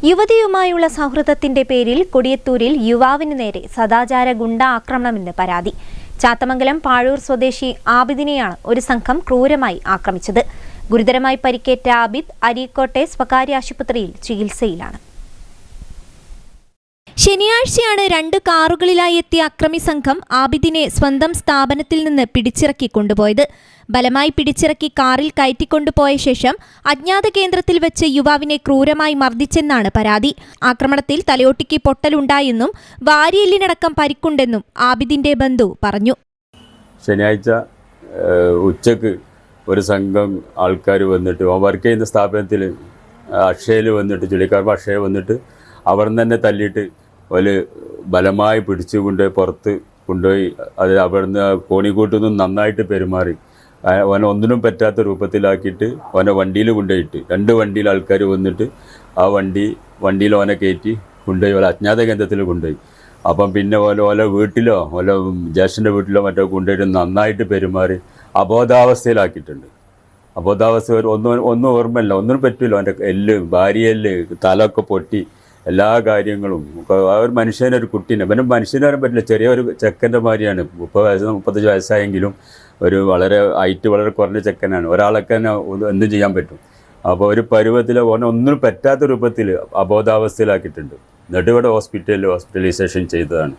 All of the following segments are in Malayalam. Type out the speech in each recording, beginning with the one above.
യുവതിയുമായുള്ള സൗഹൃദത്തിന്റെ പേരിൽ കൊടിയത്തൂരിൽ യുവാവിന് നേരെ സദാചാര ഗുണ്ട ആക്രമണമെന്ന് പരാതി. ചാത്തമംഗലം പാഴൂർ സ്വദേശി ആബിദിനെയാണ് ഒരു സംഘം ക്രൂരമായി ആക്രമിച്ചത്. ഗുരുതരമായി പരിക്കേറ്റ ആബിദ് അരീക്കോട്ടെ സ്വകാര്യ ആശുപത്രിയിൽ ചികിത്സയിലാണ്. ശനിയാഴ്ചയാണ് 2 കാറുകളിലായി എത്തിയ അക്രമി സംഘം ആബിദിനെ സ്വന്തം സ്ഥാപനത്തിൽ നിന്ന് പിടിച്ചിറക്കി കൊണ്ടുപോയത്. ബലമായി പിടിച്ചിറക്കി കാറിൽ കയറ്റിക്കൊണ്ടുപോയ ശേഷം അജ്ഞാത കേന്ദ്രത്തിൽ വെച്ച് യുവാവിനെ ക്രൂരമായി മർദ്ദിച്ചെന്നാണ് പരാതി. ആക്രമണത്തിൽ തലയോട്ടിക്ക് പൊട്ടലുണ്ടായെന്നും വാരിയെല്ലിനടക്കം പരിക്കുണ്ടെന്നും ആബിദിന്റെ ബന്ധു പറഞ്ഞു. ശനിയാഴ്ച ഉച്ചക്ക് ഒരു സംഘം ആൾക്കാർ വന്നിട്ട് വർക്ക് ചെയ്യുന്ന സ്ഥാപനത്തിൽ അക്ഷയയിൽ വന്നിട്ട് ചുള്ളിക്കാർപ്പ് അക്ഷയ വന്നിട്ട് അവർ തന്നെ തല്ലിയിട്ട് ഒരു ബലമായി പിടിച്ചുകൊണ്ട് പുറത്ത് കൊണ്ടുപോയി. അത് അവിടുന്ന് കോണിക്കൂട്ടുനിന്നും നന്നായിട്ട് പെരുമാറി അവനെ ഒന്നിനും പറ്റാത്ത രൂപത്തിലാക്കിയിട്ട് അവനെ വണ്ടിയിൽ കൊണ്ടുപോയിട്ട് 2 വണ്ടിയിൽ ആൾക്കാർ വന്നിട്ട് ആ വണ്ടിയിൽ അവനെ കയറ്റി കൊണ്ടുപോയി ഓല അജ്ഞാത കേന്ദ്രത്തിൽ കൊണ്ടുപോയി. അപ്പം പിന്നെ ഓല വീട്ടിലോ ഓല ജ്യേഷ്ഠൻ്റെ വീട്ടിലോ മറ്റോ കൊണ്ടുപോയിട്ട് നന്നായിട്ട് പെരുമാറി അബോധാവസ്ഥയിലാക്കിയിട്ടുണ്ട്. അബോധാവസ്ഥ ഒന്നും ഓർമ്മയില്ല, ഒന്നിനും പറ്റില്ല. അവൻ്റെ ഭാര്യയെല്ല് തലയൊക്കെ പൊട്ടി എല്ലാ കാര്യങ്ങളും. ആ ഒരു മനുഷ്യനൊരു കുട്ടീനെ മനുഷ്യനെ പറയാൻ പറ്റില്ല, ചെറിയൊരു ചെക്കൻ്റെ ഭാര്യയാണ്. 35 വയസ്സായെങ്കിലും ഒരു വളരെ ഹൈറ്റ് വളരെ കുറഞ്ഞ ചെക്കനാണ്. ഒരാളൊക്കെ തന്നെ എന്തും ചെയ്യാൻ പറ്റും. അപ്പോൾ ഒരു പരുവത്തിൽ ഒന്നിനും പറ്റാത്ത രൂപത്തിൽ അബോധാവസ്ഥയിലാക്കിയിട്ടുണ്ട്. എന്നിട്ട് ഇവിടെ ഹോസ്പിറ്റലൈസേഷൻ ചെയ്തതാണ്.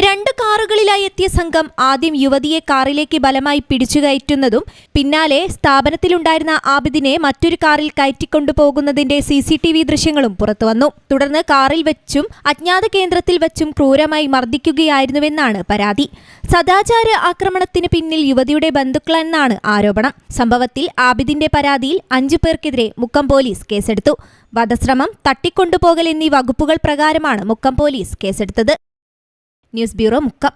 2 കാറുകളിലായി എത്തിയ സംഘം ആദ്യം യുവതിയെ കാറിലേക്ക് ബലമായി പിടിച്ചുകയറ്റുന്നതും പിന്നാലെ സ്ഥാപനത്തിലുണ്ടായിരുന്ന ആബിദിനെ മറ്റൊരു കാറിൽ കയറ്റിക്കൊണ്ടുപോകുന്നതിന്റെ CCTV ദൃശ്യങ്ങളും പുറത്തുവന്നു. തുടർന്ന് കാറിൽ വെച്ചും അജ്ഞാത കേന്ദ്രത്തിൽ വെച്ചും ക്രൂരമായി മർദ്ദിക്കുകയായിരുന്നുവെന്നാണ് പരാതി. സദാചാര ആക്രമണത്തിന് പിന്നിൽ യുവതിയുടെ ബന്ധുക്കളെന്നാണ് ആരോപണം. സംഭവത്തിൽ ആബിദിന്റെ പരാതിയിൽ 5 പേർക്കെതിരെ മുക്കം പോലീസ് കേസെടുത്തു. വധശ്രമം, തട്ടിക്കൊണ്ടുപോകൽ എന്നീ വകുപ്പുകൾ പ്രകാരമാണ് മുക്കം പോലീസ് കേസെടുത്തത്. News bureau, Mukkam.